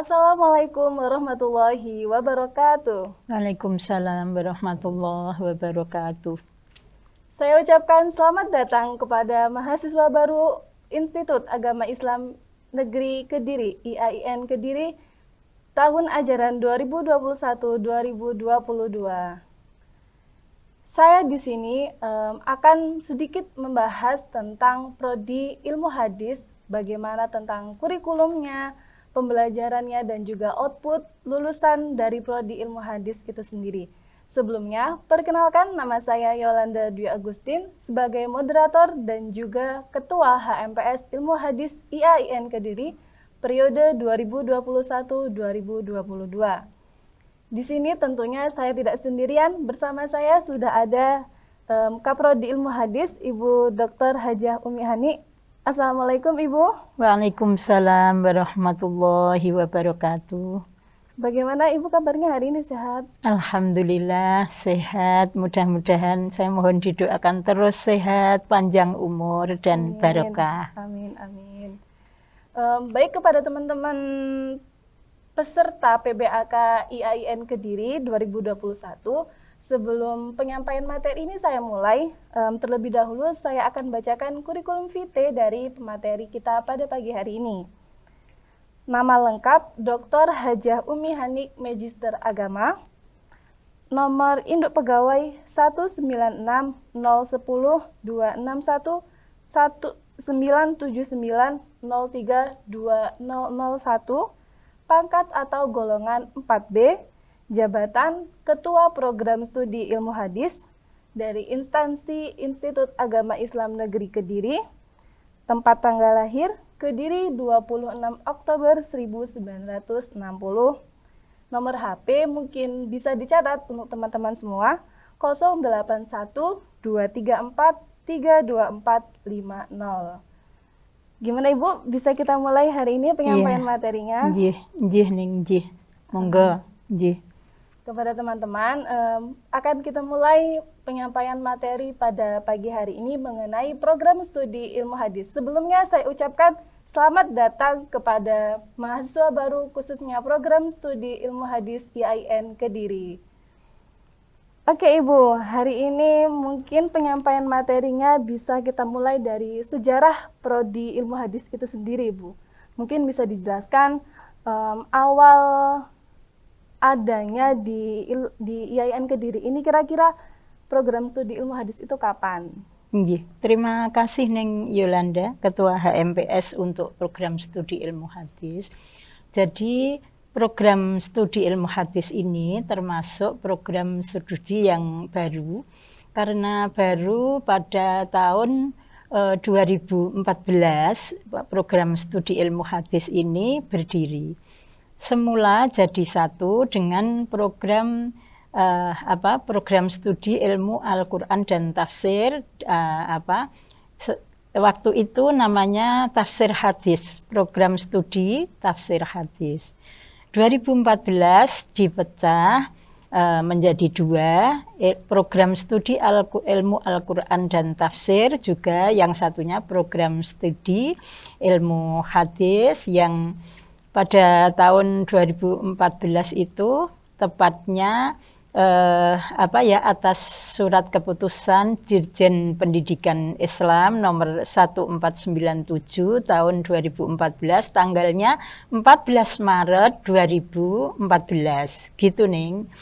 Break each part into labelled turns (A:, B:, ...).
A: Assalamualaikum warahmatullahi wabarakatuh.
B: Waalaikumsalam warahmatullahi wabarakatuh.
A: Saya ucapkan selamat datang kepada mahasiswa baru Institut Agama Islam Negeri Kediri, IAIN Kediri, tahun ajaran 2021-2022. Saya di sini akan sedikit membahas tentang prodi ilmu hadis, bagaimana tentang kurikulumnya, pembelajarannya, dan juga output lulusan dari prodi ilmu hadis itu sendiri. Sebelumnya, perkenalkan nama saya Yolanda Dwi Agustin sebagai moderator dan juga Ketua HMPS Ilmu Hadis IAIN Kediri periode 2021-2022. Di sini tentunya saya tidak sendirian, bersama saya sudah ada Kaprodi Ilmu Hadis Ibu Dr. Hajah Umi Hani. Assalamualaikum Ibu.
B: Waalaikumsalam warahmatullahi wabarakatuh.
A: Bagaimana Ibu kabarnya hari ini, sehat?
B: Alhamdulillah sehat, mudah-mudahan saya mohon didoakan terus sehat, panjang umur dan
A: Amin.
B: barokah.
A: Amin, amin. Baik, kepada teman-teman peserta PBAK IAIN Kediri 2021, sebelum penyampaian materi ini saya mulai, terlebih dahulu saya akan bacakan kurikulum vitae dari pemateri kita pada pagi hari ini. Nama lengkap Dr. Hajah Umi Hani, Magister Agama. Nomor induk pegawai 196012079032001, pangkat atau golongan 4B, jabatan Ketua Program Studi Ilmu Hadis dari instansi Institut Agama Islam Negeri Kediri, tempat tanggal lahir Kediri 26 Oktober 1960. Nomor HP mungkin bisa dicatat untuk teman-teman semua, 081234324450. Gimana Ibu, bisa kita mulai hari ini penyampaian materinya?
B: Nggih ning nggih. Monggo, nggih.
A: Kepada teman-teman, akan kita mulai penyampaian materi pada pagi hari ini mengenai program studi ilmu hadis. Sebelumnya saya ucapkan selamat datang kepada mahasiswa baru khususnya program studi ilmu hadis IAIN Kediri. Oke Ibu, hari ini mungkin penyampaian materinya bisa kita mulai dari sejarah prodi ilmu hadis itu sendiri Ibu. Mungkin bisa dijelaskan awal adanya di IAIN Kediri ini kira-kira program studi ilmu hadis itu kapan?
B: Nggih. Terima kasih Neng Yolanda, Ketua HMPS untuk program studi ilmu hadis. Jadi program studi ilmu hadis ini termasuk program studi yang baru karena baru pada tahun 2014 program studi ilmu hadis ini berdiri. Semula jadi satu dengan program program studi ilmu Al-Quran dan tafsir waktu itu namanya tafsir hadis, program studi tafsir hadis. 2014 dipecah menjadi dua, program studi ilmu Al-Quran dan tafsir, juga yang satunya program studi ilmu hadis yang pada tahun 2014 itu tepatnya atas surat keputusan Dirjen Pendidikan Islam nomor 1497 tahun 2014, tanggalnya 14 Maret 2014. Gitu Ning,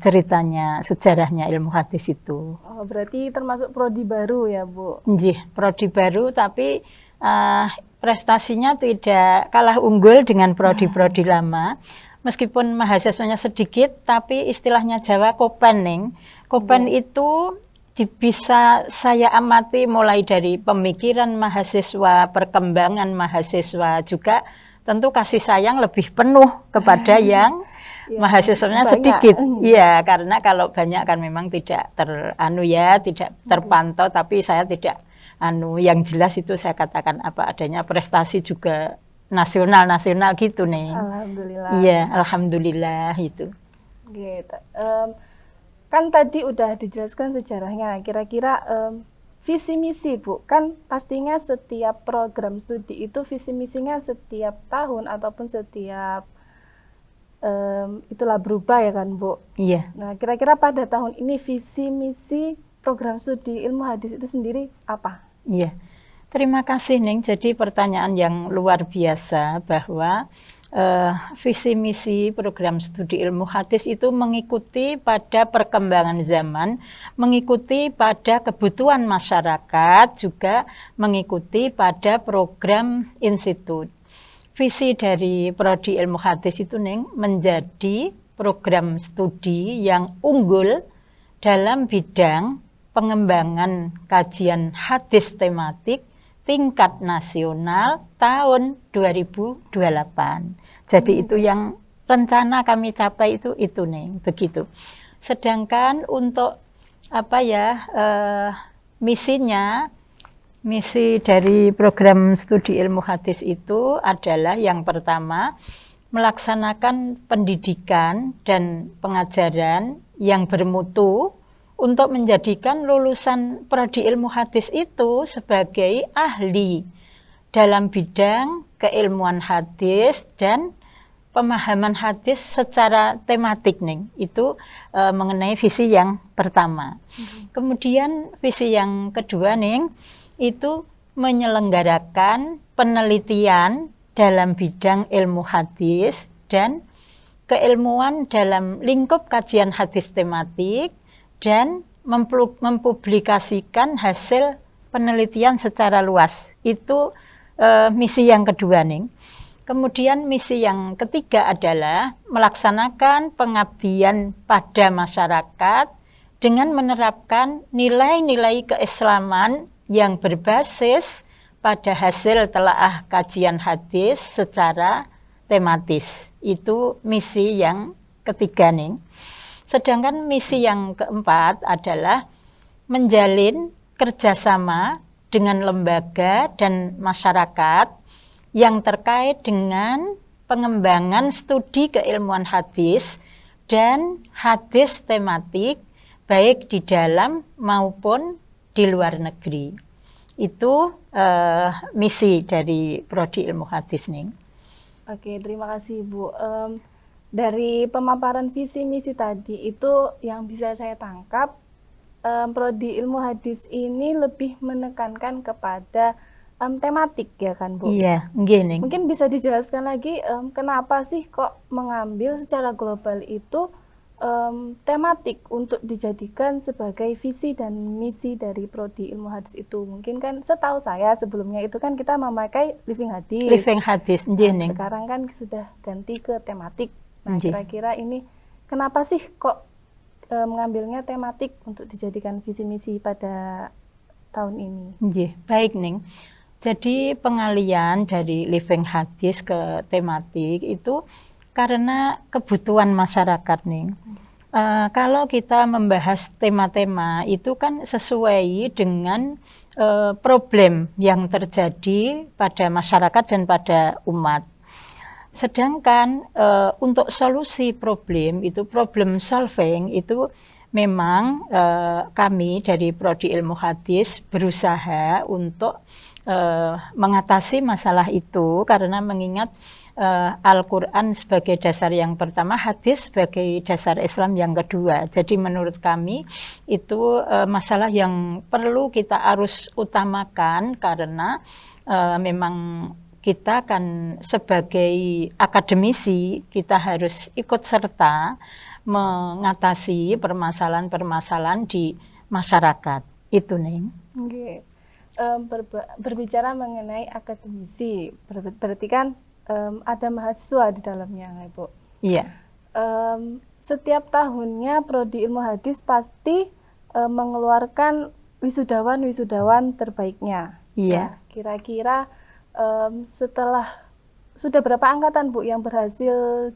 B: ceritanya, sejarahnya ilmu hadis itu.
A: Oh, berarti termasuk prodi baru ya Bu?
B: Nggih, prodi baru tapi prestasinya tidak kalah unggul dengan prodi-prodi lama. Meskipun mahasiswanya sedikit, tapi istilahnya Jawa kopen Ning. Kopen itu bisa saya amati mulai dari pemikiran mahasiswa, perkembangan mahasiswa, juga tentu kasih sayang lebih penuh kepada yang mahasiswanya sedikit. Iya, karena kalau banyak kan memang tidak tidak terpantau, tapi saya tidak yang jelas itu saya katakan apa adanya, prestasi juga nasional gitu nih.
A: Alhamdulillah.
B: Iya, alhamdulillah itu.
A: Gitu. Kan tadi udah dijelaskan sejarahnya. Kira-kira visi misi Bu, kan pastinya setiap program studi itu visi misinya setiap tahun ataupun setiap itulah berubah ya kan Bu.
B: Iya.
A: Nah, kira-kira pada tahun ini visi misi program studi ilmu hadis itu sendiri apa?
B: Iya. Terima kasih Ning. Jadi pertanyaan yang luar biasa bahwa visi misi program studi ilmu hadis itu mengikuti pada perkembangan zaman, mengikuti pada kebutuhan masyarakat, juga mengikuti pada program institut. Visi dari Prodi Ilmu Hadis itu Ning menjadi program studi yang unggul dalam bidang pengembangan kajian hadis tematik tingkat nasional tahun 2028. Jadi itu yang rencana kami capai itu nih, begitu. Sedangkan untuk misinya, misi dari program studi ilmu hadis itu adalah yang pertama melaksanakan pendidikan dan pengajaran yang bermutu untuk menjadikan lulusan prodi ilmu hadis itu sebagai ahli dalam bidang keilmuan hadis dan pemahaman hadis secara tematik nih. Itu mengenai visi yang pertama. Kemudian visi yang kedua nih itu menyelenggarakan penelitian dalam bidang ilmu hadis dan keilmuan dalam lingkup kajian hadis tematik dan mempublikasikan hasil penelitian secara luas. Itu misi yang kedua nih. Kemudian misi yang ketiga adalah melaksanakan pengabdian pada masyarakat dengan menerapkan nilai-nilai keislaman yang berbasis pada hasil telaah kajian hadis secara tematis. Itu misi yang ketiga nih. Sedangkan misi yang keempat adalah menjalin kerjasama dengan lembaga dan masyarakat yang terkait dengan pengembangan studi keilmuan hadis dan hadis tematik baik di dalam maupun di luar negeri. Itu misi dari Prodi Ilmu Hadis nih.
A: Oke, terima kasih Bu. Dari pemaparan visi misi tadi itu yang bisa saya tangkap, Prodi Ilmu Hadis ini lebih menekankan kepada tematik ya kan Bu?
B: Iya, gini.
A: Mungkin bisa dijelaskan lagi kenapa sih kok mengambil secara global itu tematik untuk dijadikan sebagai visi dan misi dari Prodi Ilmu Hadis itu. Mungkin kan setahu saya sebelumnya itu kan kita memakai living hadis.
B: Living hadis,
A: Nah, sekarang kan sudah ganti ke tematik. Nah, kira-kira ini kenapa sih kok mengambilnya tematik untuk dijadikan visi misi pada tahun ini?
B: Baik Ning. Jadi pengalian dari living hadis ke tematik itu karena kebutuhan masyarakat nih. Kalau kita membahas tema-tema itu kan sesuai dengan problem yang terjadi pada masyarakat dan pada umat. Sedangkan untuk solusi problem itu problem solving itu memang kami dari Prodi Ilmu Hadis berusaha untuk mengatasi masalah itu karena mengingat Al-Quran sebagai dasar yang pertama, hadis sebagai dasar Islam yang kedua. Jadi menurut kami itu masalah yang perlu kita harus utamakan karena memang kita kan sebagai akademisi kita harus ikut serta mengatasi permasalahan-permasalahan di masyarakat. Itu nih.
A: Okay. Berbicara mengenai akademisi, berarti kan ada mahasiswa di dalamnya, Bu.
B: Iya.
A: Setiap tahunnya Prodi Ilmu Hadis pasti mengeluarkan wisudawan terbaiknya.
B: Iya.
A: Nah, kira-kira setelah sudah berapa angkatan Bu yang berhasil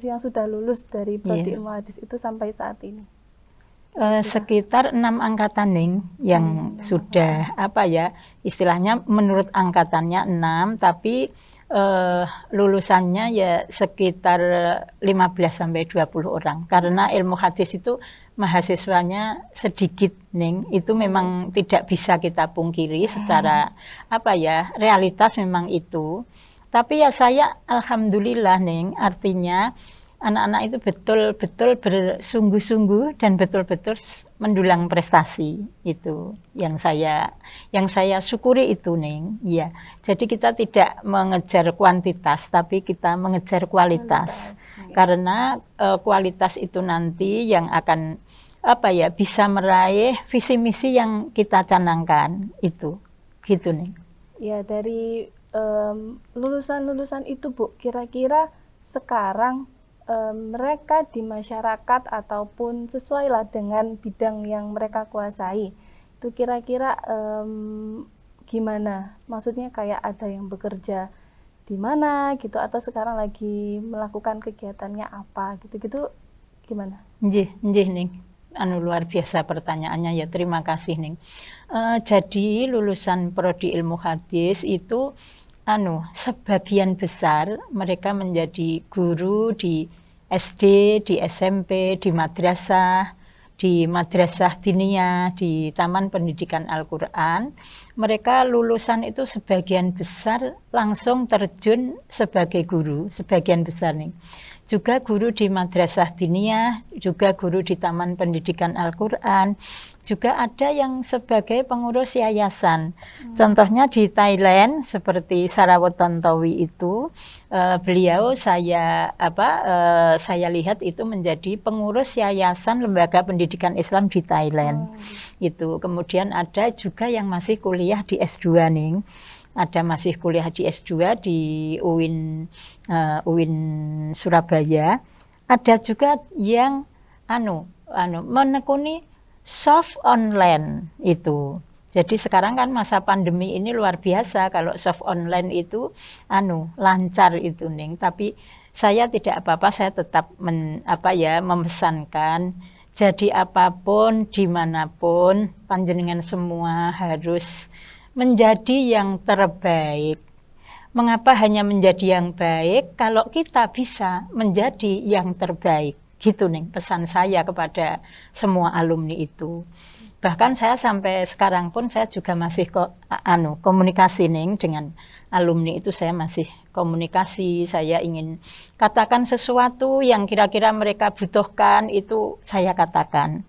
A: yang sudah lulus dari Prodi Ilmu Hadis itu sampai saat ini?
B: Sekitar 6 angkatan nih yang sudah istilahnya menurut angkatannya 6 tapi lulusannya ya sekitar 15 sampai 20 orang karena ilmu hadis itu mahasiswanya sedikit nih, itu memang tidak bisa kita pungkiri secara realitas memang itu. Tapi ya saya alhamdulillah Ning, artinya anak-anak itu betul-betul bersungguh-sungguh dan betul-betul mendulang prestasi. Itu yang saya syukuri itu Ning. Iya. Jadi kita tidak mengejar kuantitas tapi kita mengejar kualitas. Karena kualitas itu nanti yang akan bisa meraih visi misi yang kita canangkan itu. Gitu Ning.
A: Ya, dari lulusan-lulusan itu Bu, kira-kira sekarang mereka di masyarakat ataupun sesuai lah dengan bidang yang mereka kuasai, itu kira-kira gimana? Maksudnya kayak ada yang bekerja di mana gitu, atau sekarang lagi melakukan kegiatannya apa gitu-gitu, gimana?
B: Nggih Ning. Luar biasa pertanyaannya ya, terima kasih Ning. Jadi lulusan prodi ilmu hadis itu sebagian besar mereka menjadi guru di SD, di SMP, di madrasah diniyah, di Taman Pendidikan Al-Qur'an. Mereka lulusan itu sebagian besar langsung terjun sebagai guru, sebagian besar nih. Juga guru di madrasah diniyah, juga guru di Taman Pendidikan Al-Qur'an, juga ada yang sebagai pengurus yayasan. Contohnya di Thailand seperti Sarawat Tontowi itu, beliau saya lihat itu menjadi pengurus yayasan lembaga pendidikan Islam di Thailand. Itu kemudian ada juga yang masih kuliah di S2 nih. Ada masih kuliah di S2 di UIN Surabaya. Ada juga yang menekuni soft online itu. Jadi sekarang kan masa pandemi ini luar biasa, kalau soft online itu lancar itu Ning. Tapi saya tidak apa-apa, saya tetap memesankan, jadi apapun dimanapun panjenengan semua harus menjadi yang terbaik. Mengapa hanya menjadi yang baik kalau kita bisa menjadi yang terbaik? Gitu Ning, pesan saya kepada semua alumni itu. Bahkan saya sampai sekarang pun saya juga masih komunikasi Ning dengan alumni itu, saya masih komunikasi, saya ingin katakan sesuatu yang kira-kira mereka butuhkan itu saya katakan.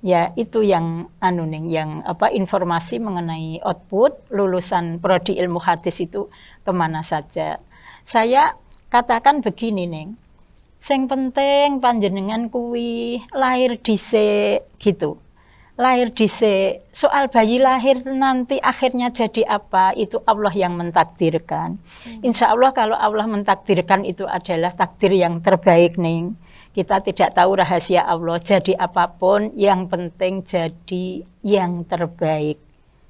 B: Ya, itu yang Ning, yang informasi mengenai output lulusan prodi ilmu hadis itu kemana saja. Saya katakan begini Ning, sing penting panjenengan kuwi lahir dhisik gitu. Lahir dhisik, soal bayi lahir nanti akhirnya jadi apa itu Allah yang mentakdirkan. Insya Allah kalau Allah mentakdirkan itu adalah takdir yang terbaik Ning. Kita tidak tahu rahasia Allah, jadi apapun yang penting jadi yang terbaik.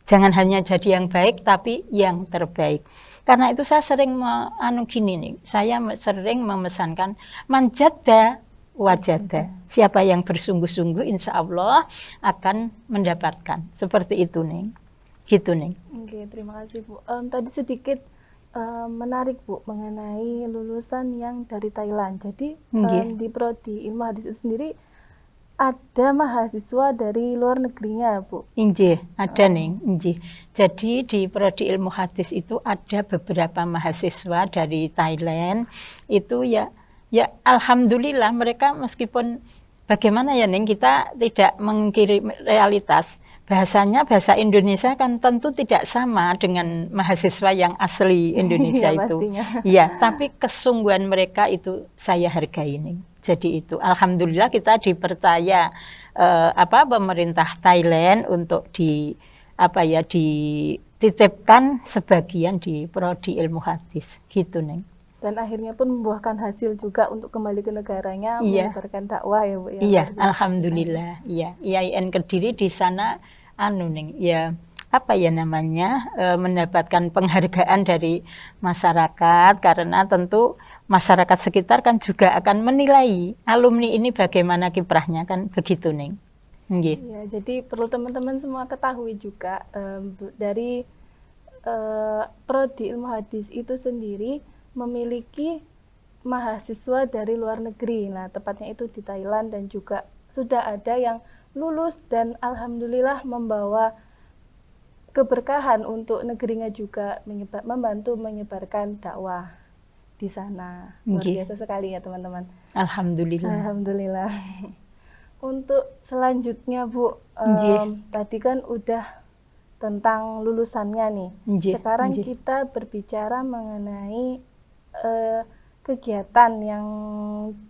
B: Jangan hanya jadi yang baik tapi yang terbaik. Karena itu saya sering gini nih, saya sering memesankan manjada wajada. Siapa yang bersungguh-sungguh insya Allah akan mendapatkan. Seperti itu nih. Gitu nih.
A: Oke, terima kasih Bu. Tadi sedikit menarik Bu mengenai lulusan yang dari Thailand. Jadi di prodi ilmu hadis itu sendiri ada mahasiswa dari luar negerinya Bu.
B: Injih, ada nih, injih. Jadi di prodi ilmu hadis itu ada beberapa mahasiswa dari Thailand. Itu ya alhamdulillah mereka meskipun bagaimana ya Ning, kita tidak mengkiri realitas. Bahasanya bahasa Indonesia kan tentu tidak sama dengan mahasiswa yang asli Indonesia itu. Iya, tapi kesungguhan mereka itu saya hargai Ning. Jadi itu alhamdulillah kita dipercaya pemerintah Thailand untuk dititipkan sebagian di prodi ilmu hadis gitu Ning.
A: Dan akhirnya pun membuahkan hasil juga untuk kembali ke negaranya, menyebarkan dakwah ya Bu.
B: Iya, alhamdulillah. Iya, IAIN Kediri di sana Ning, ya mendapatkan penghargaan dari masyarakat, karena tentu masyarakat sekitar kan juga akan menilai alumni ini bagaimana kiprahnya, kan begitu Ning. Nggih.
A: Ya, jadi perlu teman-teman semua ketahui juga dari prodi ilmu hadis itu sendiri memiliki mahasiswa dari luar negeri. Nah, tepatnya itu di Thailand, dan juga sudah ada yang lulus dan alhamdulillah membawa keberkahan untuk negerinya juga membantu menyebarkan dakwah di sana. Luar
B: Nggih.
A: biasa sekali ya teman-teman.
B: Alhamdulillah.
A: Alhamdulillah. Untuk selanjutnya Bu,
B: Nggih.
A: tadi kan udah tentang lulusannya nih.
B: Nggih,
A: Sekarang
B: nggih.
A: kita berbicara mengenai kegiatan yang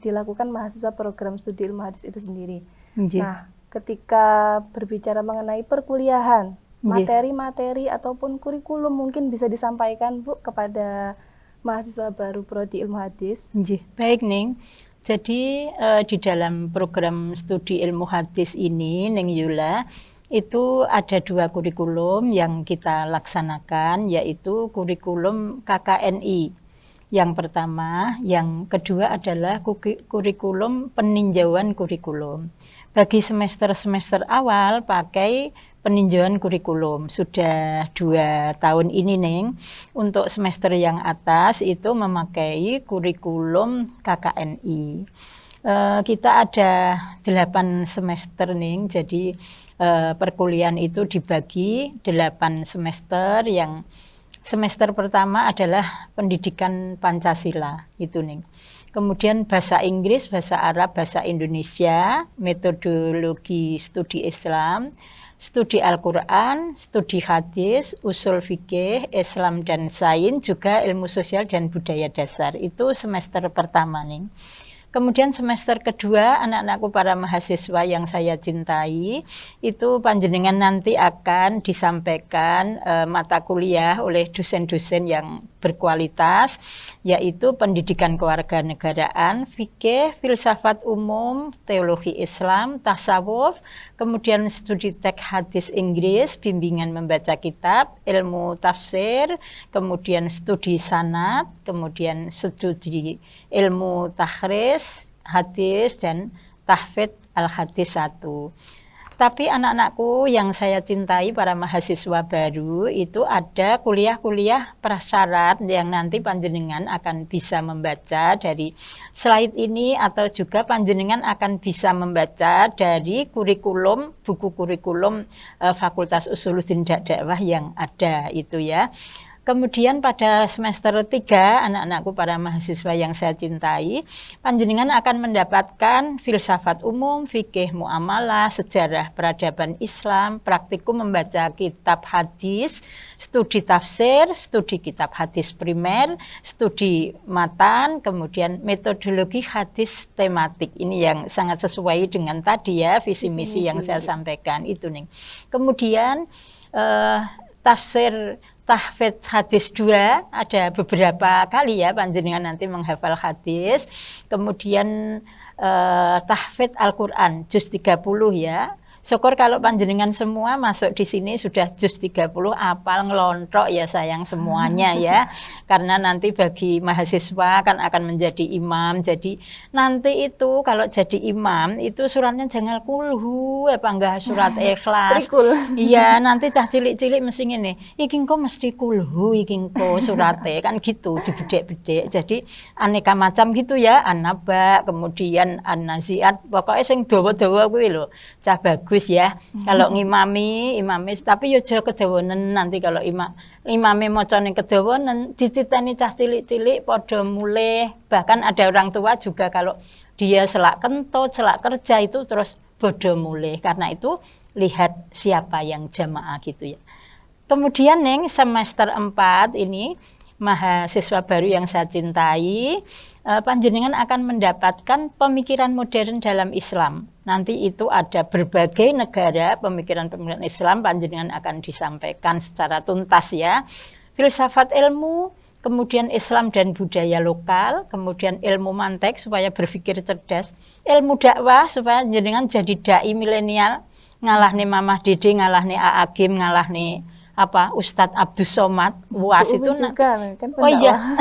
A: dilakukan mahasiswa program studi ilmu hadis itu sendiri.
B: Nggih.
A: Nah, ketika berbicara mengenai perkuliahan,
B: Nggih.
A: materi-materi ataupun kurikulum mungkin bisa disampaikan Bu kepada mahasiswa baru prodi ilmu hadis.
B: Nggih. Baik Ning. Jadi di dalam program studi ilmu hadis ini Ning Yula itu ada 2 kurikulum yang kita laksanakan, yaitu kurikulum KKNI. Yang pertama, yang kedua adalah kurikulum peninjauan kurikulum. Bagi semester-semester awal pakai peninjauan kurikulum. Sudah 2 tahun ini Neng. Untuk semester yang atas itu memakai kurikulum KKNI. Kita ada 8 semester Neng. Jadi perkuliahan itu dibagi 8 semester. Yang semester pertama adalah pendidikan Pancasila itu Ning. Kemudian bahasa Inggris, bahasa Arab, bahasa Indonesia, metodologi studi Islam, studi Al-Quran, studi hadis, usul fikih, Islam dan sains, juga ilmu sosial dan budaya dasar. Itu semester pertama Ning. Kemudian semester kedua, anak-anakku para mahasiswa yang saya cintai, itu panjenengan nanti akan disampaikan mata kuliah oleh dosen-dosen yang berkualitas, yaitu pendidikan kewarganegaraan, fikih, filsafat umum, teologi Islam, tasawuf, kemudian studi teks hadis Inggris, bimbingan membaca kitab, ilmu tafsir, kemudian studi sanad, kemudian studi ilmu takhris, hadis, dan tahfidz al-hadis 1. Tapi anak-anakku yang saya cintai para mahasiswa baru itu ada kuliah-kuliah prasyarat yang nanti panjenengan akan bisa membaca dari slide ini, atau juga panjenengan akan bisa membaca dari kurikulum, buku kurikulum Fakultas Usuluddin Dakwah yang ada itu ya. Kemudian pada semester 3, anak-anakku para mahasiswa yang saya cintai, panjenengan akan mendapatkan filsafat umum, fikih muamalah, sejarah peradaban Islam, praktikum membaca kitab hadis, studi tafsir, studi kitab hadis primer, studi matan, kemudian metodologi hadis tematik. Ini yang sangat sesuai dengan tadi ya, visi misi yang saya sampaikan itu nih. Kemudian tafsir tahfidz hadis 2 ada beberapa kali ya panjenengan nanti menghafal hadis. Kemudian tahfidz Al-Qur'an juz 30 ya. Syukur kalau panjenengan semua masuk di sini sudah juz 30 apal ngelontrok ya sayang semuanya ya. Karena nanti bagi mahasiswa kan akan menjadi imam. Jadi nanti itu kalau jadi imam itu suratnya jangan kulhu apa enggak surat ikhlas. Iya, nanti tah cilik-cilik mesti ngene. Iki engko mesti kulhu, iki engko surate kan gitu dibedek-bedek. Jadi aneka macam gitu ya, an-naba, kemudian an-naziat, pokoknya sing dawa-dawa kuwi lho. Cah bagus ya. Kalau ngimami, tapi yo aja kedawonen nanti kalau imame macane kedawonen diciteni cah cilik-cilik padha mulih. Bahkan ada orang tua juga kalau dia selak kentut, selak kerja itu terus bodho mulih. Karena itu lihat siapa yang jamaah gitu ya. Kemudian Neng semester 4 ini mahasiswa baru yang saya cintai, panjenengan akan mendapatkan pemikiran modern dalam Islam. Nanti itu ada berbagai negara pemikiran-pemikiran Islam panjenengan akan disampaikan secara tuntas ya. Filsafat ilmu, kemudian Islam dan budaya lokal, kemudian ilmu mantek supaya berpikir cerdas, ilmu dakwah supaya jenengan jadi dai milenial, ngalahne Mamah Dede, ngalahne Aagim, ngalahne Ustadz Abdus Somad. Was itu
A: juga, kan
B: oh iya.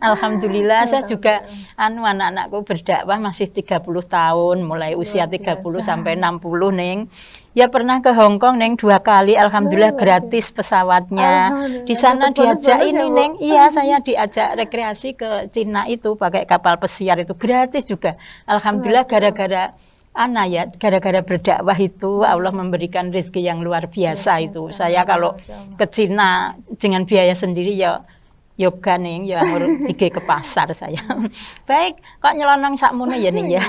B: Alhamdulillah saya juga anak-anakku berdakwah masih 30 tahun, mulai usia 30 sampai 60 Neng. Ya pernah ke Hong Kong Neng 2 kali, alhamdulillah gratis pesawatnya. Di sana diajak ini Neng. Iya, saya diajak rekreasi ke Cina itu pakai kapal pesiar itu gratis juga. Alhamdulillah gara-gara Ana ya, gara-gara berdakwah itu Allah memberikan rezeki yang luar biasa itu. Saya kalau ke Cina dengan biaya sendiri ya yoga nih, ya tiga ke pasar saya. Baik, kok nyelonong sakmono ya ning ya.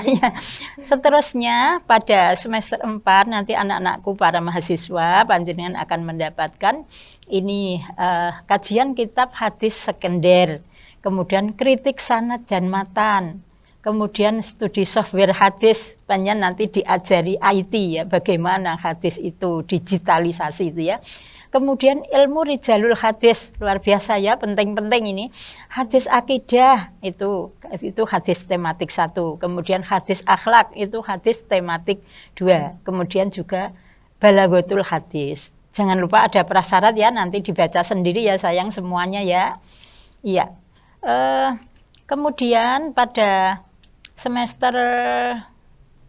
B: Seterusnya pada semester 4 nanti anak-anakku para mahasiswa panjenengan akan mendapatkan ini kajian kitab hadis sekunder, kemudian kritik sanad dan matan. Kemudian studi software hadis, panjang nanti diajari IT ya, bagaimana hadis itu digitalisasi itu ya. Kemudian ilmu rijalul hadis, luar biasa ya, penting-penting ini. Hadis akidah itu hadis tematik 1. Kemudian hadis akhlak itu hadis tematik 2. Kemudian juga balaghatul hadis. Jangan lupa ada prasyarat ya, nanti dibaca sendiri ya sayang semuanya ya. Iya. Kemudian pada semester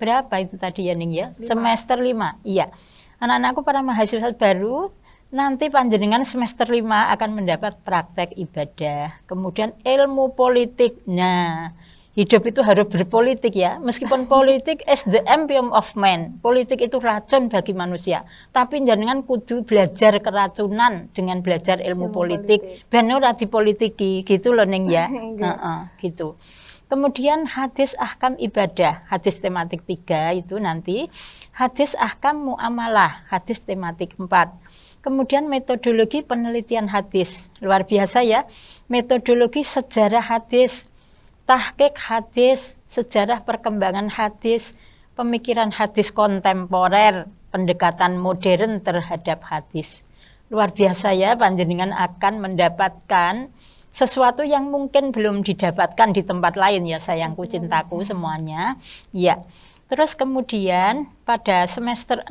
B: berapa itu tadi ya Ning ya? 5. Semester 5. Iya. Anak-anakku para mahasiswa baru nanti panjenengan semester 5 akan mendapat praktek ibadah. Kemudian ilmu politik. Nah, hidup itu harus berpolitik ya. Meskipun politik is the emblem of man. Politik itu racun bagi manusia. Tapi jenengan kudu belajar keracunan dengan belajar ilmu politik. Ben ora dipolitiki gitu loh Ning ya. Gitu. Kemudian hadis ahkam ibadah, hadis tematik 3 itu nanti, hadis ahkam muamalah, hadis tematik 4. Kemudian metodologi penelitian hadis, luar biasa ya, metodologi sejarah hadis, tahqiq hadis, sejarah perkembangan hadis, pemikiran hadis kontemporer, pendekatan modern terhadap hadis. Luar biasa ya, panjenengan akan mendapatkan sesuatu yang mungkin belum didapatkan di tempat lain ya sayangku cintaku semuanya. Ya. Terus kemudian pada semester 6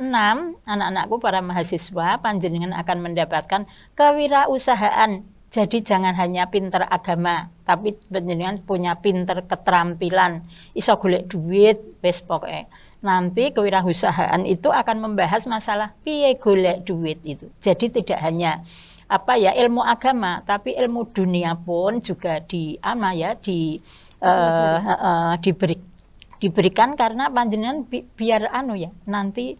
B: anak-anakku para mahasiswa panjenengan akan mendapatkan kewirausahaan. Jadi jangan hanya pinter agama, tapi panjenengan punya pinter keterampilan, iso golek duit, wis pokoke. Nanti kewirausahaan itu akan membahas masalah piye golek duit itu. Jadi tidak hanya ilmu agama, tapi ilmu dunia pun juga diberikan karena panjenengan biar nanti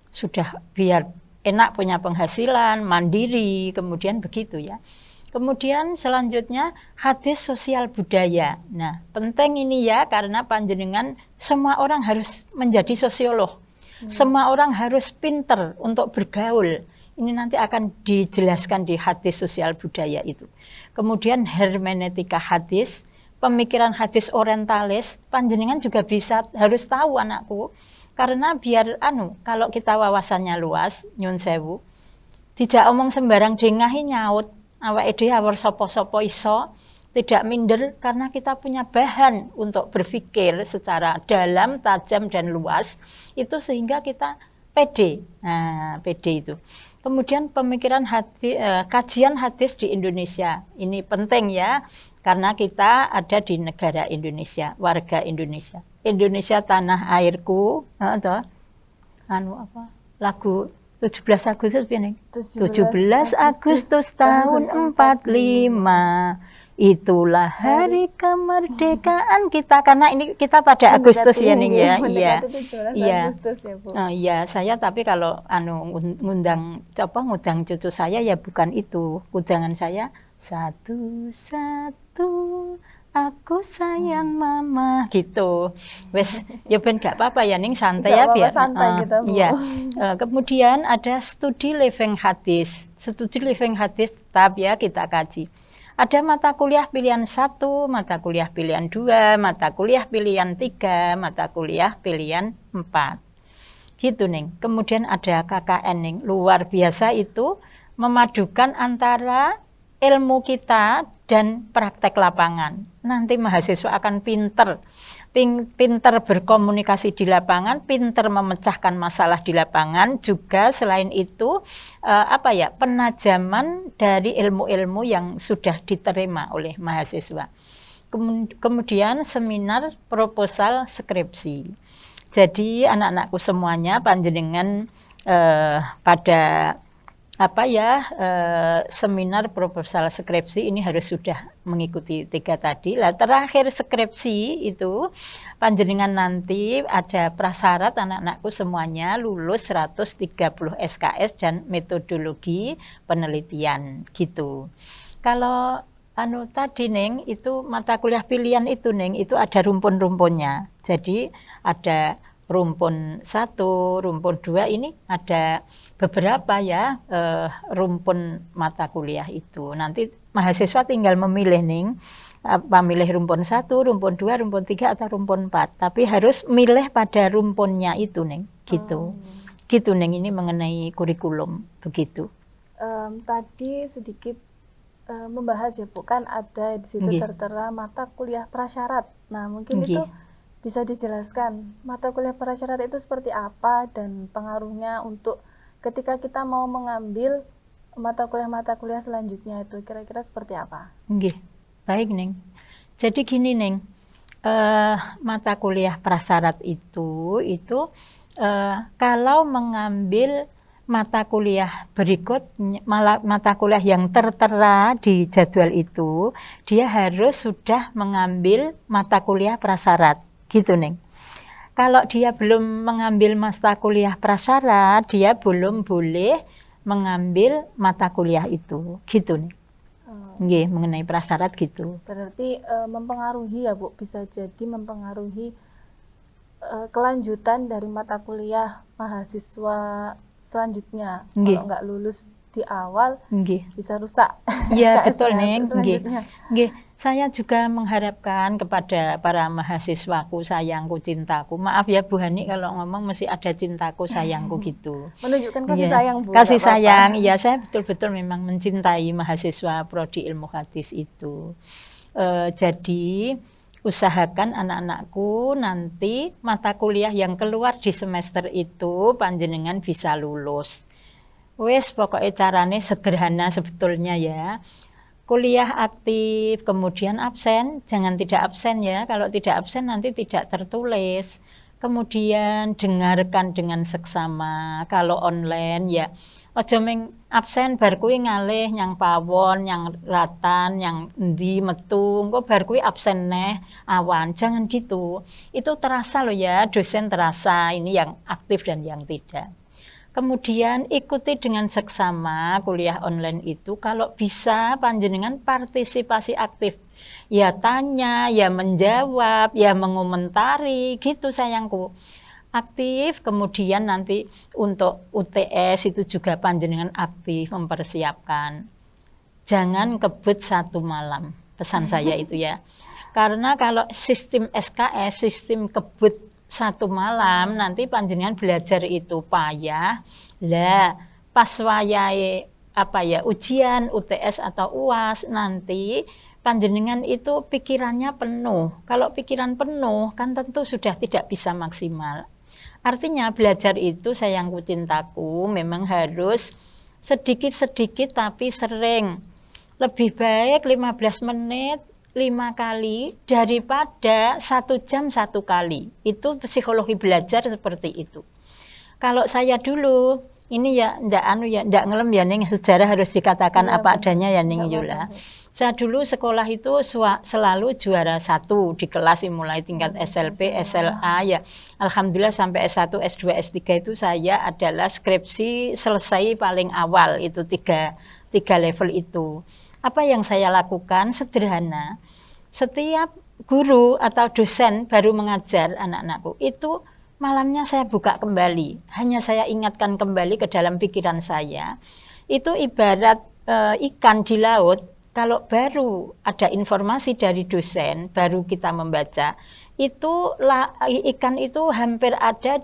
B: sudah biar enak punya penghasilan, mandiri, kemudian begitu ya. Kemudian selanjutnya hadis sosial budaya. Nah, penting ini ya karena panjenengan semua orang harus menjadi sosiolog. Semua orang harus pinter untuk bergaul. Ini nanti akan dijelaskan di hadis sosial budaya itu. Kemudian hermeneutika hadis, pemikiran hadis orientalis, panjenengan juga harus tahu anakku. Karena biar kalau kita wawasannya luas, nyun sewu, tidak omong sembarang dengahi nyaut, awake dhewe awor sapa-sapa iso, tidak minder karena kita punya bahan untuk berpikir secara dalam, tajam dan luas, itu sehingga kita pede. Nah, pede itu. Kemudian pemikiran kajian hadis di Indonesia. Ini penting ya, karena kita ada di negara Indonesia, warga Indonesia. Indonesia tanah airku, lagu 17 Agustus piye 17 Agustus tahun 45. Itulah hari kemerdekaan kita, karena ini kita pada Agustus ya Ning ya. Iya. Agustus ya Bu. Iya, saya tapi kalau ngundang cucu saya ya bukan itu. Undangan saya satu-satu aku sayang mama gitu. Wes ya ben gak apa-apa ya Ning, santai ya biar.
A: Santai gitu Bu.
B: Iya. Kemudian ada studi living hadis. Studi living hadis tetap ya kita kaji. Ada mata kuliah pilihan 1, mata kuliah pilihan 2, mata kuliah pilihan 3, mata kuliah pilihan 4. Gitu Ning. Kemudian ada KKN Ning. Luar biasa itu memadukan antara ilmu kita dan praktek lapangan. Nanti mahasiswa akan pinter berkomunikasi di lapangan, pinter memecahkan masalah di lapangan, juga selain itu penajaman dari ilmu-ilmu yang sudah diterima oleh mahasiswa. Kemudian seminar proposal skripsi. Jadi anak-anakku semuanya panjenengan pada seminar proposal skripsi ini harus sudah mengikuti 3 tadi. Lah terakhir skripsi itu panjenengan nanti ada prasyarat anak-anakku semuanya lulus 130 SKS dan metodologi penelitian gitu. Kalau tadi Neng, itu mata kuliah pilihan itu Neng, itu ada rumpun-rumpunnya. Jadi ada rumpun 1, rumpun 2, ini ada beberapa ya rumpun mata kuliah itu. Nanti mahasiswa tinggal memilih Neng, apa milih rumpun 1, rumpun 2, rumpun 3 atau rumpun 4. Tapi harus milih pada rumpunnya itu Neng, gitu. Gitu Neng, ini mengenai kurikulum begitu.
A: Tadi sedikit membahas ya Bu, kan ada di situ tertera mata kuliah prasyarat. Nah, mungkin itu bisa dijelaskan mata kuliah prasyarat itu seperti apa dan pengaruhnya untuk ketika kita mau mengambil mata kuliah selanjutnya itu kira-kira seperti apa?
B: Baik Neng. Jadi gini Neng, mata kuliah prasyarat itu kalau mengambil mata kuliah berikut, mata kuliah yang tertera di jadwal itu, dia harus sudah mengambil mata kuliah prasyarat, gitu Neng. Kalau dia belum mengambil mata kuliah prasyarat, dia belum boleh mengambil mata kuliah itu, gitu Neng. Mengenai prasyarat gitu.
A: Berarti mempengaruhi ya Bu, bisa jadi mempengaruhi kelanjutan dari mata kuliah mahasiswa selanjutnya. Kalau nggak lulus di awal bisa rusak.
B: Iya betul Neng. Saya juga mengharapkan kepada para mahasiswaku, sayangku, cintaku. Maaf ya Bu Hani kalau ngomong mesti ada cintaku, sayangku gitu.
A: Menunjukkan kasih sayang Bu.
B: Kasih sayang, iya saya betul-betul memang mencintai mahasiswa Prodi Ilmu Hadis itu. Jadi usahakan anak-anakku nanti mata kuliah yang keluar di semester itu panjenengan bisa lulus. Wes pokoknya caranya sederhana sebetulnya ya. Kuliah aktif, kemudian absen, jangan tidak absen ya. Kalau tidak absen nanti tidak tertulis. Kemudian dengarkan dengan seksama. Kalau online ya ojo meng absen bar kuwi ngalih nyang pawon, nyang ratan, nyang endi metu, engko bar kuwi absen neh awan. Jangan gitu. Itu terasa loh ya, dosen terasa ini yang aktif dan yang tidak. Kemudian ikuti dengan seksama kuliah online itu, kalau bisa panjenengan partisipasi aktif. Ya tanya, ya menjawab, ya mengomentari, gitu sayangku. Aktif, kemudian nanti untuk UTS itu juga panjenengan aktif mempersiapkan. Jangan kebut satu malam, pesan saya itu ya. Karena kalau sistem SKS, sistem kebut satu malam, nanti panjenengan belajar itu payah. Lah, pas wayahe ujian UTS atau UAS nanti panjenengan itu pikirannya penuh. Kalau pikiran penuh kan tentu sudah tidak bisa maksimal. Artinya belajar itu sayangku cintaku memang harus sedikit-sedikit tapi sering. Lebih baik 15 menit 5 kali daripada 1 jam 1 kali. Itu psikologi belajar seperti itu. Kalau saya dulu, ini ya ndak ngelem ya Ning, sejarah harus dikatakan apa adanya ya Ning Yula. Saya dulu sekolah itu selalu juara 1 di kelas mulai tingkat SLP, SLA ya. Alhamdulillah sampai S1, S2, S3 itu saya adalah skripsi selesai paling awal, itu tiga level itu. Apa yang saya lakukan sederhana, setiap guru atau dosen baru mengajar anak-anakku, itu malamnya saya buka kembali, hanya saya ingatkan kembali ke dalam pikiran saya. Itu ibarat ikan di laut, kalau baru ada informasi dari dosen, baru kita membaca, itu ikan itu hampir ada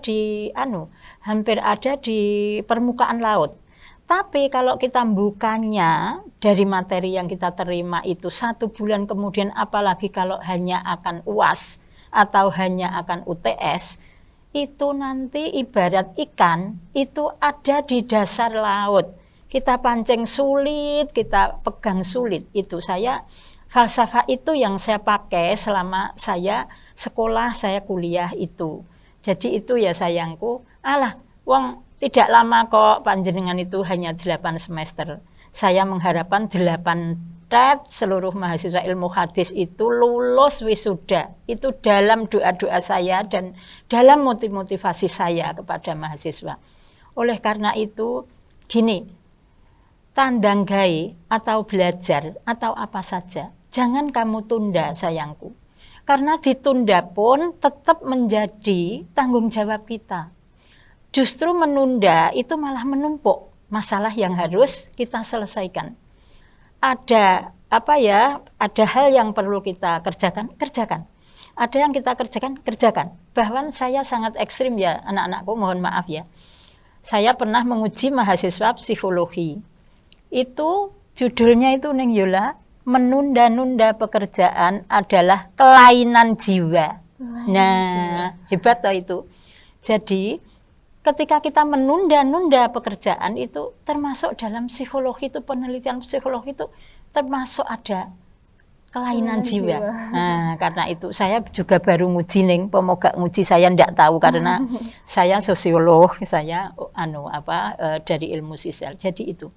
B: di permukaan laut. Tapi kalau kita bukanya dari materi yang kita terima itu 1 bulan kemudian, apalagi kalau hanya akan UAS atau hanya akan UTS, itu nanti ibarat ikan itu ada di dasar laut. Kita pancing sulit, kita pegang sulit. Itu saya falsafah itu yang saya pakai selama saya sekolah, saya kuliah itu. Jadi itu ya sayangku, wong tidak lama kok panjenengan itu hanya 8 semester. Saya mengharapkan 8 seluruh mahasiswa ilmu hadis itu lulus wisuda. Itu dalam doa-doa saya dan dalam motivasi saya kepada mahasiswa. Oleh karena itu, gini, tandang gai atau belajar atau apa saja, jangan kamu tunda sayangku. Karena ditunda pun tetap menjadi tanggung jawab kita. Justru menunda itu malah menumpuk masalah yang harus kita selesaikan. Ada ada hal yang perlu kita kerjakan. Ada yang kita kerjakan. Bahkan saya sangat ekstrim ya anak-anakku, mohon maaf ya. Saya pernah menguji mahasiswa psikologi. Itu judulnya itu Neng Yola, menunda-nunda pekerjaan adalah kelainan jiwa. Nah, hebat toh itu. Jadi ketika kita menunda-nunda pekerjaan itu termasuk dalam psikologi itu, penelitian psikologi itu termasuk ada kelainan jiwa. Nah, karena itu saya juga baru nguji Ning, pemoga nguji saya ndak tahu karena saya sosiolog, saya dari ilmu sosial. Jadi itu.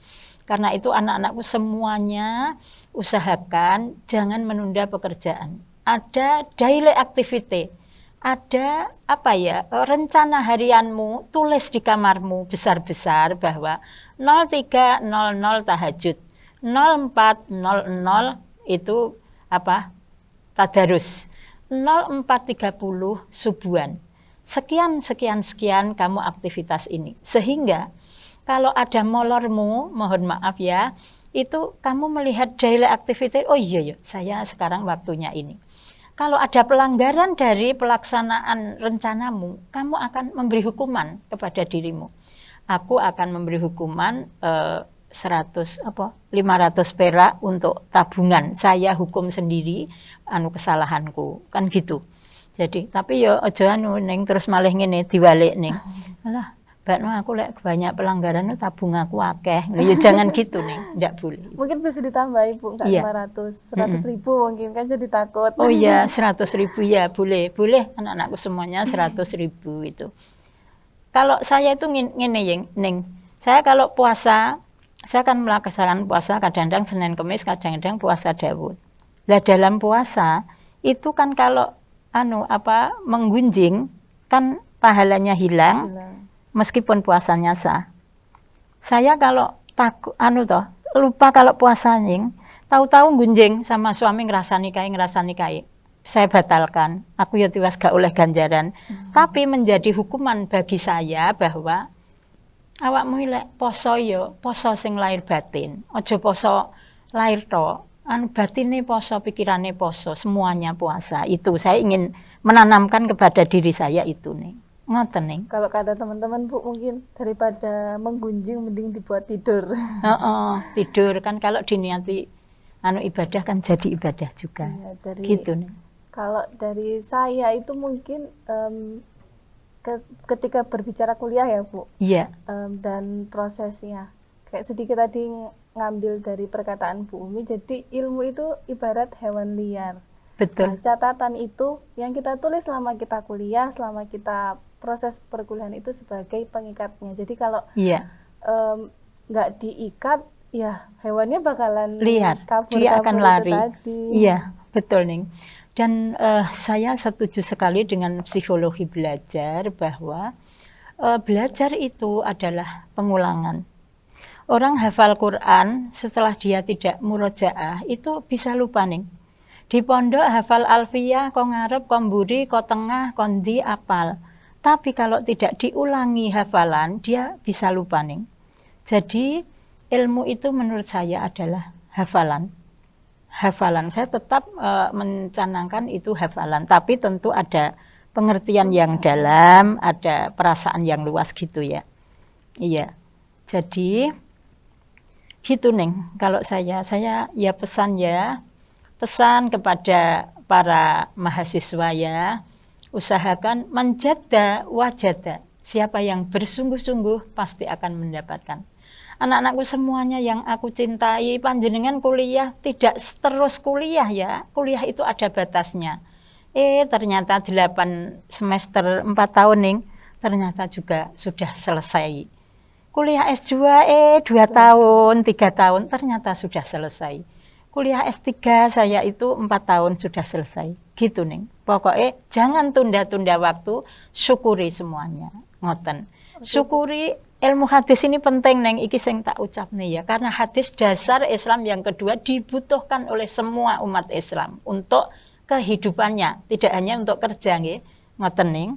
B: Karena itu anak-anakku semuanya usahakan jangan menunda pekerjaan. Ada daily activity. Ada rencana harianmu, tulis di kamarmu besar-besar bahwa 03.00 tahajud, 04.00 itu tadarus, 04.30 subuhan. Sekian kamu aktivitas ini. Sehingga kalau ada molormu, mohon maaf ya, itu kamu melihat daily activity, oh iya, saya sekarang waktunya ini. Kalau ada pelanggaran dari pelaksanaan rencanamu, kamu akan memberi hukuman kepada dirimu. Aku akan memberi hukuman 500 perak untuk tabungan. Saya hukum sendiri kesalahanku, kan gitu. Jadi, tapi yo aja Neng terus malih ngene diwalik Neng. Alah, aku banyak pelanggaran tabung aku akeh. Ya jangan gitu Neng, ndak boleh.
A: Mungkin bisa ditambahi Bu, enggak 500, 100.000 mungkin kan jadi takut.
B: Oh iya, 100.000 ya boleh anak-anakku semuanya 100.000 itu. Kalau saya itu ngene Neng, saya kalau puasa, saya akan melaksanakan puasa kadang-kadang Senin Kamis, kadang-kadang puasa Daud. Lah dalam puasa itu kan kalau menggunjing kan pahalanya hilang. Meskipun puasanya sah. Saya kalau lupa kalau puasa Ning, tahu-tahu gunjing sama suami ngerasani kai. Saya batalkan. Aku ya tiwas gak oleh ganjaran. Tapi menjadi hukuman bagi saya bahwa awakmu lek poso poso sing lahir batin. Aja poso lahir tok. Batine poso, pikirane poso, semuanya puasa. Itu saya ingin menanamkan kepada diri saya itu Ning. Ngoten Ning.
A: Kalau kata teman-teman Bu, mungkin daripada menggunjing mending dibuat tidur.
B: Tidur kan kalau diniati ibadah kan jadi ibadah juga. Ya, gitu Ning.
A: Kalau dari saya itu mungkin ketika berbicara kuliah ya Bu.
B: Iya.
A: Dan prosesnya. Kayak sedikit tadi ngambil dari perkataan Bu Umi, jadi ilmu itu ibarat hewan liar.
B: Betul.
A: Nah, catatan itu yang kita tulis selama kita kuliah, selama kita proses perkuliahan itu sebagai pengikatnya. Jadi kalau nggak diikat, ya hewannya bakalan
B: liar,
A: kabur,
B: dia akan lari.
A: Tadi.
B: Iya, betul Ning. Dan saya setuju sekali dengan psikologi belajar bahwa belajar itu adalah pengulangan. Orang hafal Quran setelah dia tidak murojaah itu bisa lupa Ning. Di pondok hafal alfiyah, ko ngarep, ko mburi, ko tengah, kondi apal. Tapi kalau tidak diulangi hafalan, dia bisa lupa Ning. Jadi ilmu itu menurut saya adalah hafalan. Hafalan, saya tetap mencanangkan itu hafalan. Tapi tentu ada pengertian yang dalam, ada perasaan yang luas gitu ya. Iya, jadi gitu Ning. Kalau saya ya pesan kepada para mahasiswa ya, usahakan menjada wajada. Siapa yang bersungguh-sungguh pasti akan mendapatkan. Anak-anakku semuanya yang aku cintai, panjenengan kuliah tidak terus kuliah ya. Kuliah itu ada batasnya. Ternyata 8 semester 4 tahun Ning, ternyata juga sudah selesai. Kuliah S2 2 tahun, 3 tahun ternyata sudah selesai. kuliah S3 saya itu 4 tahun sudah selesai. Gitu Ning. Pokoknya jangan tunda-tunda waktu, syukuri semuanya. Ngoten. Syukuri ilmu hadis ini penting Neng, iki sing tak ucap nih ya. Karena hadis dasar Islam yang kedua dibutuhkan oleh semua umat Islam untuk kehidupannya, tidak hanya untuk kerja nggih. Ngoten Ning.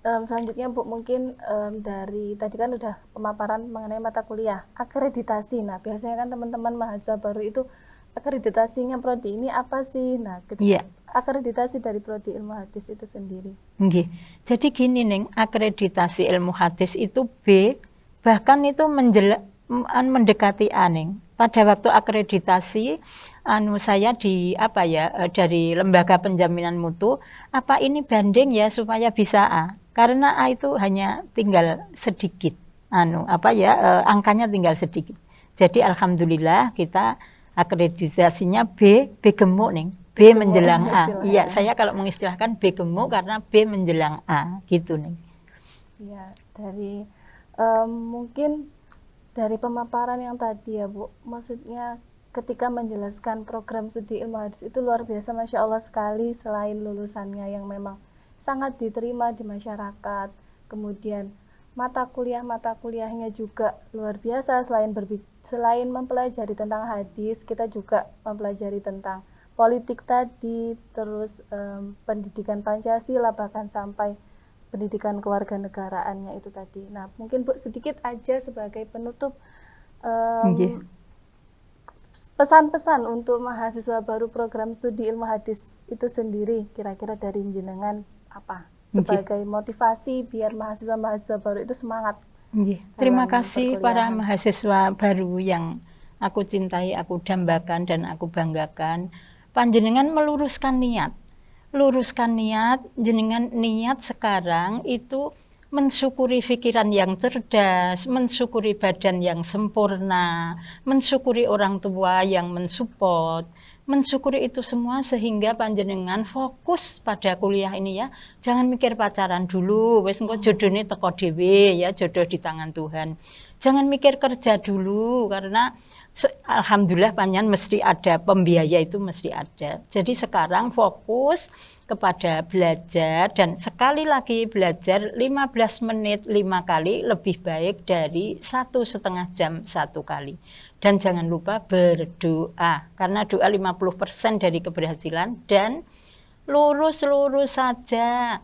A: Selanjutnya Bu, mungkin dari tadi kan udah pemaparan mengenai mata kuliah, akreditasi. Nah, biasanya kan teman-teman mahasiswa baru itu akreditasinya prodi ini apa sih? Nah,
B: Iya.
A: akreditasi dari prodi ilmu hadis itu sendiri.
B: Nggih. Jadi gini Neng, akreditasi ilmu hadis itu B, bahkan itu mendekati A Neng. Pada waktu akreditasi saya dari lembaga penjaminan mutu, apa ini banding ya supaya bisa A? Karena A itu hanya tinggal sedikit, angkanya tinggal sedikit. Jadi alhamdulillah kita akreditasinya B gemuk nih, B menjelang A. Iya, saya kalau mengistilahkan B gemuk karena B menjelang A, gitu nih.
A: Iya, dari mungkin dari pemaparan yang tadi ya Bu, maksudnya ketika menjelaskan program studi ilmu hadis itu luar biasa, Masya Allah sekali. Selain lulusannya yang memang sangat diterima di masyarakat, kemudian mata kuliahnya juga luar biasa. Selain mempelajari tentang hadis, kita juga mempelajari tentang politik tadi, terus pendidikan Pancasila, bahkan sampai pendidikan kewarganegaraannya itu tadi. Nah, mungkin Bu sedikit aja sebagai penutup pesan-pesan untuk mahasiswa baru program studi ilmu hadis itu sendiri, kira-kira dari jenengan apa sebagai motivasi biar mahasiswa-mahasiswa baru itu semangat.
B: Terima kasih para mahasiswa baru yang aku cintai, aku dambakan dan aku banggakan. Panjenengan meluruskan niat. Luruskan niat, jenengan niat sekarang itu mensyukuri pikiran yang cerdas, mensyukuri badan yang sempurna, mensyukuri orang tua yang mensupport, mensyukuri itu semua sehingga panjenengan fokus pada kuliah ini ya. Jangan mikir pacaran dulu, wis engko jodohnya teko dhewe ya, jodoh di tangan Tuhan. Jangan mikir kerja dulu karena alhamdulillah panjenengan mesti ada pembiaya, itu mesti ada. Jadi sekarang fokus kepada belajar, dan sekali lagi belajar 15 menit 5 kali lebih baik dari 1,5 jam 1 kali. Dan jangan lupa berdoa, karena doa 50% dari keberhasilan. Dan lurus saja,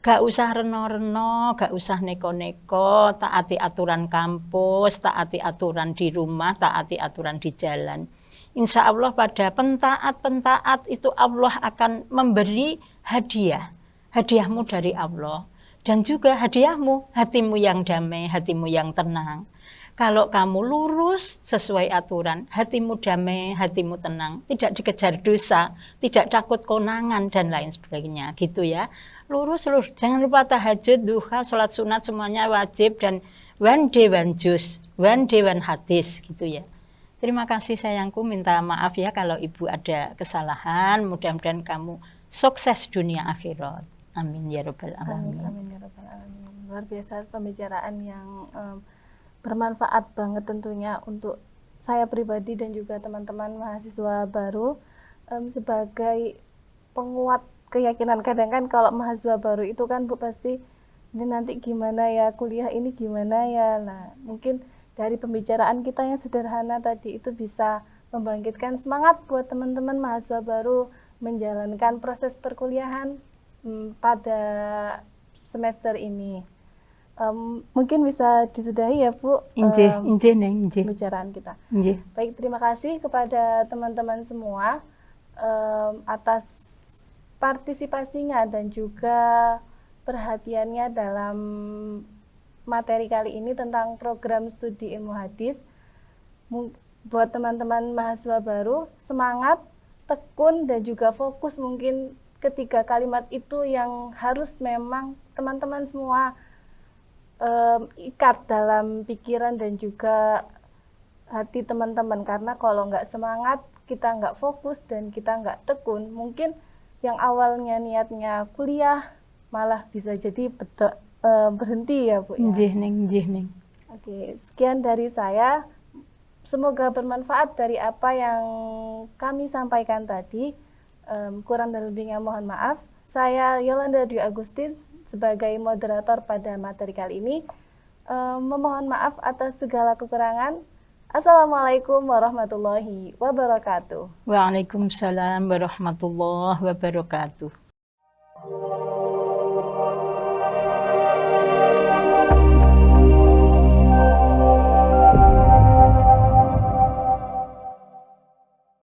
B: gak usah reno-reno, gak usah neko-neko, taati aturan kampus, taati aturan di rumah, taati aturan di jalan. Insya Allah pada pentaat itu Allah akan memberi hadiahmu dari Allah. Dan juga hadiahmu, hatimu yang damai, hatimu yang tenang. Kalau kamu lurus sesuai aturan, hatimu damai, hatimu tenang, tidak dikejar dosa, tidak takut konangan dan lain sebagainya, gitu ya. Lurus, jangan lupa tahajud, duha, sholat sunat semuanya wajib, dan one day one juz, one day one hadis, gitu ya. Terima kasih sayangku, minta maaf ya kalau ibu ada kesalahan, mudah-mudahan kamu sukses dunia akhirat. Amin ya rabbal alamin.
A: Amin ya rabbal alamin. Luar biasa pembicaraan yang bermanfaat banget tentunya untuk saya pribadi dan juga teman-teman mahasiswa baru, sebagai penguat keyakinan. Kadang kan kalau mahasiswa baru itu kan Bu pasti ini nanti gimana ya, kuliah ini gimana ya. Nah, mungkin dari pembicaraan kita yang sederhana tadi itu bisa membangkitkan semangat buat teman-teman mahasiswa baru menjalankan proses perkuliahan pada semester ini. Mungkin bisa disudahi ya Bu pembicaraan kita. Baik, terima kasih kepada teman-teman semua atas partisipasinya dan juga perhatiannya dalam materi kali ini tentang program studi ilmu hadis. Buat teman-teman mahasiswa baru, semangat, tekun, dan juga fokus. Mungkin ketiga kalimat itu yang harus memang teman-teman semua ikat dalam pikiran dan juga hati teman-teman. Karena kalau nggak semangat, kita nggak fokus dan kita nggak tekun, mungkin yang awalnya niatnya kuliah malah bisa jadi berhenti ya Bu ya.
B: Nggih ning.
A: Oke, sekian dari saya. Semoga bermanfaat dari apa yang kami sampaikan tadi. Kurang dan lebihnya mohon maaf. Saya Yolanda Dwi Agustis sebagai moderator pada materi kali ini. Memohon maaf atas segala kekurangan. Assalamualaikum warahmatullahi wabarakatuh.
B: Waalaikumsalam warahmatullahi wabarakatuh.